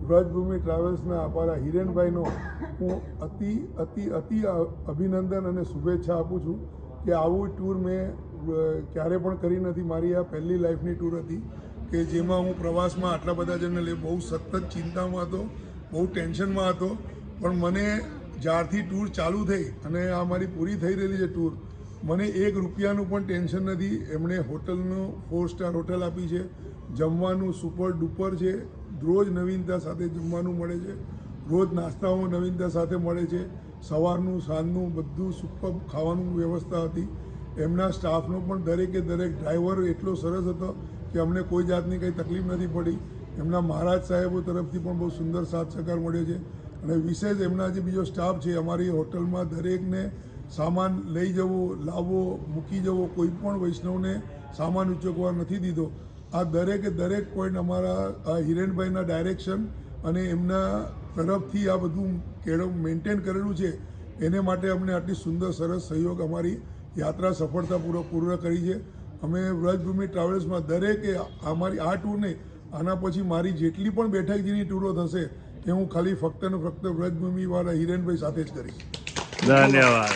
વ્રજભૂમિ ટ્રાવેલ્સના અમારા હિરેનભાઈનો હું અતિ અભિનંદન અને શુભેચ્છા આપું છું કે આવું ટૂર મેં ક્યારે પણ કરી નથી. મારી આ પહેલી લાઈફની ટૂર હતી કે જેમાં હું પ્રવાસમાં આટલા બધા જણને લઈ બહુ સતત ચિંતામાં હતો, બહુ ટેન્શનમાં હતો. પણ મને જ્યારથી ટૂર ચાલુ થઈ અને આ મારી પૂરી થઈ રહેલી છે ટૂર, મને 1 રૂપિયાનું પણ ટેન્શન નથી. એમણે હોટલનું 4 સ્ટાર હોટલ આપી છે, જમવાનું સુપર ડુપર છે, રોજ નવીનતા સાથે જમવાનું મળે છે, રોજ નાસ્તાઓ નવીનતા સાથે મળે છે, સવારનું સાંજનું બધું સુપર ખાવાનું વ્યવસ્થા હતી. એમના સ્ટાફનો પણ દરેકે દરેક ડ્રાઈવર એટલો સરસ હતો કે અમને કોઈ જાતની કંઈ તકલીફ નથી પડી. એમના મહારાજ સાહેબો તરફથી પણ બહુ સુંદર સાથ સહકાર મળ્યો છે. અને વિશેષ એમના જે બીજો સ્ટાફ છે અમારી હોટલમાં, દરેકને સામાન લઈ જવો, લાવવો, મૂકી જવો, કોઈ પણ વૈષ્ણવને સામાન ઉચકવા નથી દીધો. આ દરેકે દરેક પોઈન્ટ અમારા હિરેનભાઈના ડાયરેક્શન અને એમના તરફથી આ બધું મેન્ટેન કરેલું છે. એને માટે અમને આટલી સુંદર સરસ સહયોગ અમારી યાત્રા સફળતાપૂર્વક પૂર્ણ કરી છે. અમે વ્રજભૂમિ ટ્રાવેલ્સમાં દરેકે અમારી આ ટૂરને આના પછી મારી જેટલી પણ બેઠકજીની ટૂરો થશે એ હું ખાલી ફક્ત ને ફક્ત વ્રજભૂમિવાળા હિરેનભાઈ સાથે જ કરીશ. ધન્યવાદ.